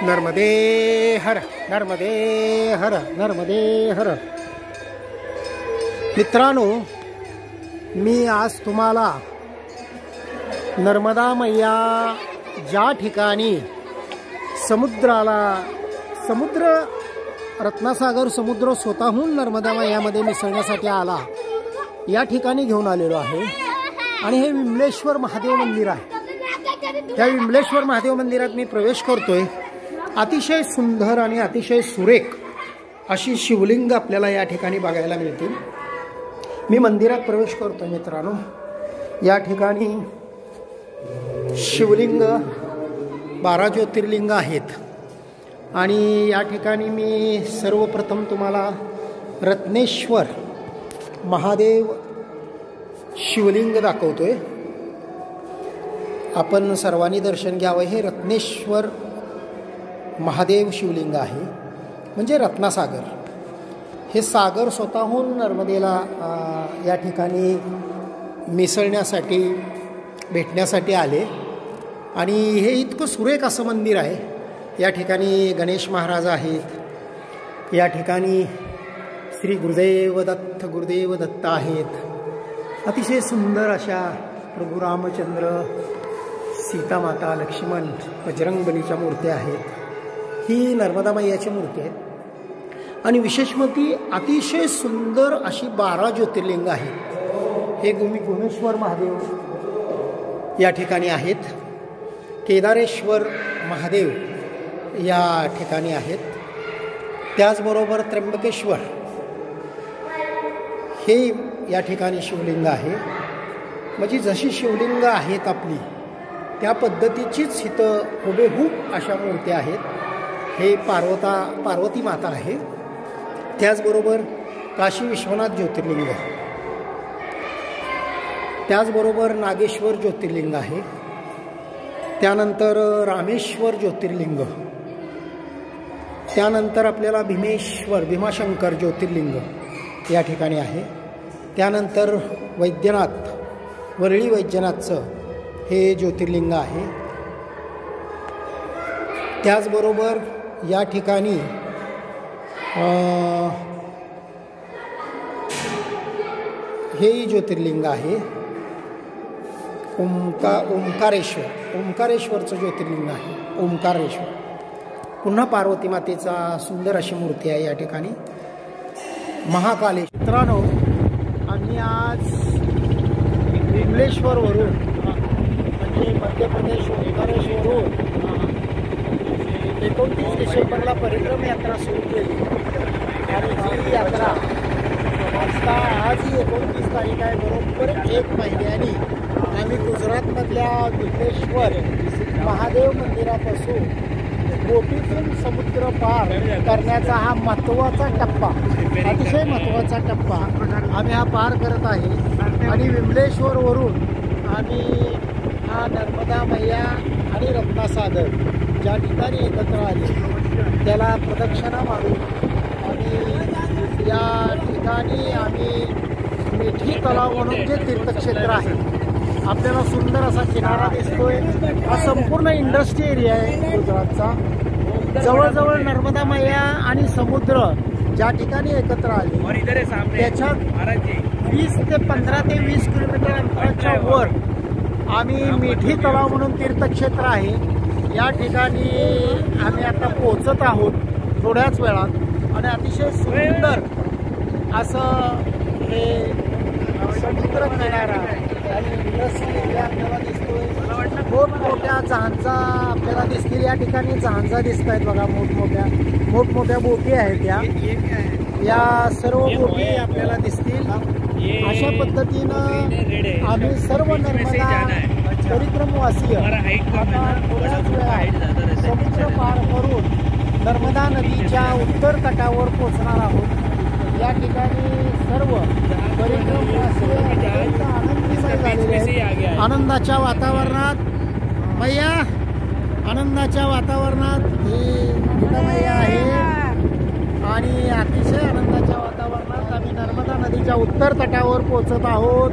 नर्मदे हर, नर्मदे हर, नर्मदे हर. मित्रांनो, मी आज तुम्हाला नर्मदा मैया ज्या ठिकाणी समुद्र रत्नसागर समुद्र स्वतःहून नर्मदा मैयामध्ये मिसळण्यासाठी आला, या ठिकाणी घेऊन आलेलो आहे. आणि हे विमलेश्वर महादेव मंदिर आहे. त्या विमलेश्वर महादेव मंदिरात मी प्रवेश करतोय. अतिशय सुंदर आणि अतिशय सुरेख अशी शिवलिंग आपल्याला या ठिकाणी बघायला मिळतील. मी मंदिरात प्रवेश करतोय मित्रांनो. या ठिकाणी शिवलिंग 12 ज्योतिर्लिंग आहेत. आणि या ठिकाणी मी सर्वप्रथम तुम्हाला रत्नेश्वर महादेव शिवलिंग दाखवतोय. आपण सर्वांनी दर्शन घ्यावं. हे रत्नेश्वर महादेव शिवलिंग आहे, म्हणजे रत्नसागर. हे सागर स्वतःहून नर्मदेला या ठिकाणी मिसळण्यासाठी भेटण्यासाठी आले. आणि हे इतकं सुरेख असं मंदिर आहे. या ठिकाणी गणेश महाराज आहेत. या ठिकाणी श्री गुरुदेव दत्त आहेत. अतिशय सुंदर अशा प्रभू रामचंद्र, सीतामाता, लक्ष्मण, बजरंगबलीच्या मूर्त्या आहेत. ही नर्मदा मैयाची मूर्ती आहेत. आणि विशेष म्हणजे अतिशय सुंदर अशी 12 ज्योतिर्लिंग आहेत. हे गुणेश्वर महादेव या ठिकाणी आहेत. केदारेश्वर महादेव या ठिकाणी आहेत. त्याचबरोबर त्र्यंबकेश्वर हे या ठिकाणी शिवलिंग आहे. म्हणजे जशी शिवलिंग आहेत आपली त्या पद्धतीचीच इथं हुबेहूब अशा मूर्त्या आहेत. हे पार्वती माता आहे. त्याचबरोबर काशी विश्वनाथ ज्योतिर्लिंग, त्याचबरोबर नागेश्वर ज्योतिर्लिंग आहे. त्यानंतर रामेश्वर ज्योतिर्लिंग, त्यानंतर आपल्याला भीमाशंकर ज्योतिर्लिंग या ठिकाणी आहे. त्यानंतर वरळी वैद्यनाथचं हे ज्योतिर्लिंग आहे. त्याचबरोबर या ठिकाणी हेही ज्योतिर्लिंग आहे. ओंकारेश्वरचं ज्योतिर्लिंग आहे. ओंकारेश्वर पुन्हा पार्वती मातेचा सुंदर अशी मूर्ती आहे या ठिकाणी. महाकालेश्वर. मित्रांनो, आम्ही आज विमलेश्वरवरून म्हणजे मध्य प्रदेश ओंकारेश्वरवरून 29 डिसेंबरला परिक्रम यात्रा सुरू केली. आणि ही यात्रा आज ही 29 तारीख आहे. बरोबर 1 महिन्यानी आम्ही गुजरातमधल्या विमलेश्वर महादेव मंदिरापासून बोटीतून समुद्र पार करण्याचा हा महत्त्वाचा टप्पा, अतिशय महत्त्वाचा टप्पा आम्ही हा पार करत आहे. आणि विमलेश्वरवरून आम्ही हा नर्मदा मैया आणि रत्नसागर ज्या ठिकाणी एकत्र आले त्याला प्रदक्षिणा मारून आणि या ठिकाणी आम्ही मिठी तलाव म्हणून जे तीर्थक्षेत्र आहे, आपल्याला सुंदर असा किनारा दिसतोय. हा संपूर्ण इंडस्ट्री एरिया आहे गुजरातचा. जवळजवळ नर्मदा मैया आणि समुद्र ज्या ठिकाणी एकत्र आले त्याच्यात 15 ते 20 किलोमीटर अंतराच्या वर आम्ही मिठी तलाव म्हणून तीर्थक्षेत्र आहे. या ठिकाणी आम्ही आता पोहोचत आहोत थोड्याच वेळात. आणि अतिशय सुंदर असं हे समुद्र किनारा आणि इंडस्ट्री एरिया आपल्याला दिसतोय. मोठमोठ्या जहाजा आपल्याला दिसतील. या ठिकाणी जहाजा दिसत आहेत बघा. मोठमोठ्या बोटी आहेत. या सर्व बोटी आपल्याला दिसतील. अशा पद्धतीनं आम्ही सर्व नर्मदा परिक्रमवासीय आता थोड्याच वेळा समुद्र पार करून नर्मदा नदीच्या उत्तर तटावर पोहोचणार आहोत. या ठिकाणी सर्व परिक्रमवासीय आनंदाच्या वातावरणात मैया, आनंदाच्या वातावरणात ही मैया आहे. आणि अतिशय आनंदाच्या वातावरणात आम्ही नर्मदा नदीच्या उत्तर तटावर पोहोचत आहोत.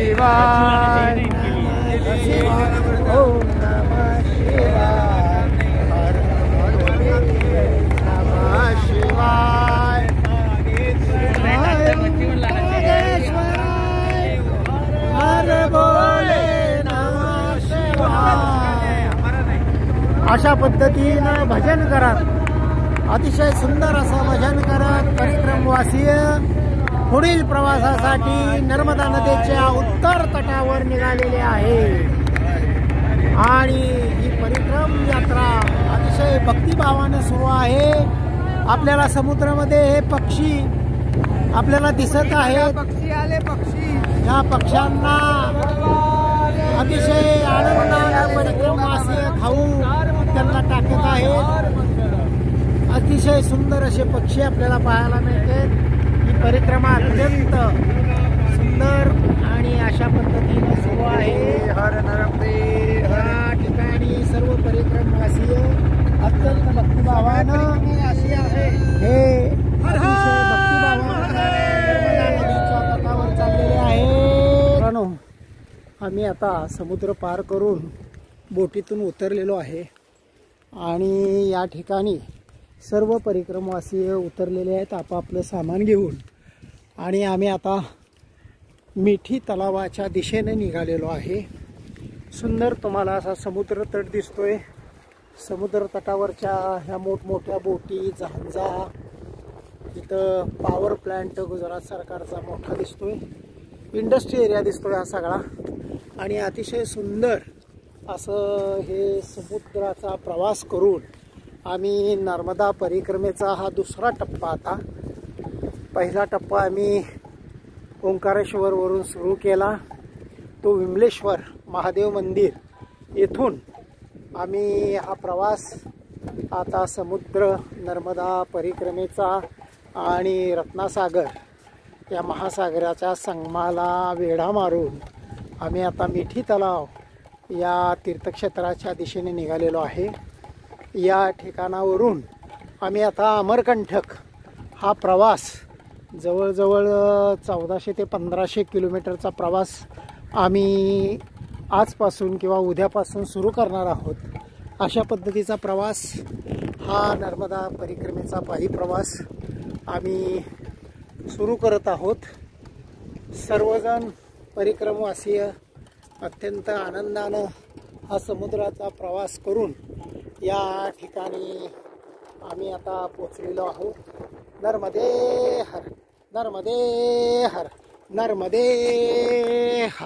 शिवाय ओम नमः शिवाय हर नमः शिवाय हर बोले नमः शिवाय। अशा पद्धतीनं भजन करत, अतिशय सुंदर असं भजन करत परिक्रमवासीय पुढील प्रवासासाठी नर्मदा नदीच्या उत्तर तटावर निघालेले आहे। आणि ही परिक्रम यात्रा अतिशय भक्तिभावाने सुरू आहे। आपल्याला समुद्रामध्ये हे पक्षी आपल्याला दिसत आहेत। पक्षी आले, पक्षी या पक्ष्यांना अतिशय आनंदाने परिक्रमवासीय खाऊ त्यांना टाकत आहेत। अतिशय सुंदर असे पक्षी आपल्याला पाहायला मिळते। ही परिक्रमा अत्यंत सुंदर आणि अशा पद्धतीने सुरू आहे। हर नर्मदे या ठिकाणी सर्व परिक्रमवासीय अत्यंत भक्तिभावानं हे अतिशय भक्तिभावानं नर्मदा नदीच्या तटावर चाललेले आहेत। आम्ही आता समुद्र पार करून बोटीतून उतरलेलो आहे आणि या ठिकाणी सर्व परिक्रमवासीय उतरलेले आहेत आपापलं सामान घेऊन। आणि आम्ही आता मिठी तलावाच्या दिशेने निघालेलो आहे। सुंदर तुम्हाला असा समुद्र तट दिसतोय। समुद्र तटावरच्या ह्या मोठमोठ्या बोटी, जहाजा, इथं पॉवर प्लांट गुजरात सरकारचा मोठा दिसतोय। इंडस्ट्री एरिया दिसतोय हा सगळा। आणि अतिशय सुंदर असं हे समुद्राचा प्रवास करून आम्ही नर्मदा परिक्रमेचा हा दुसरा टप्पा, आता पहिला टप्पा आम्ही ओंकारेश्वरवरून सुरू केला। तो विमलेश्वर महादेव मंदिर येथून आम्ही हा प्रवास आता समुद्र नर्मदा परिक्रमेचा आणि रत्नासागर या महासागराच्या संगमाला वेढा मारून आम्ही आता मिठी तलाव या तीर्थक्षेत्राच्या दिशेने निघालेलो आहे। या ठिकाणावरून आम्ही आता अमरकंटक हा प्रवास जवळजवळ 1400 ते 1500 किलोमीटरचा प्रवास आम्ही आजपासून किंवा उद्यापासून सुरू करणार आहोत। अशा पद्धतीचा प्रवास हा नर्मदा परिक्रमेचा पायी प्रवास आम्ही सुरू करत आहोत। सर्वजण परिक्रमवासीय अत्यंत आनंदानं हा समुद्राचा प्रवास करून या ठिकाणी आम्ही आता पोचलेलो आहोत। नर्मदे हर, नर्मदे हर, नर्मदे हर।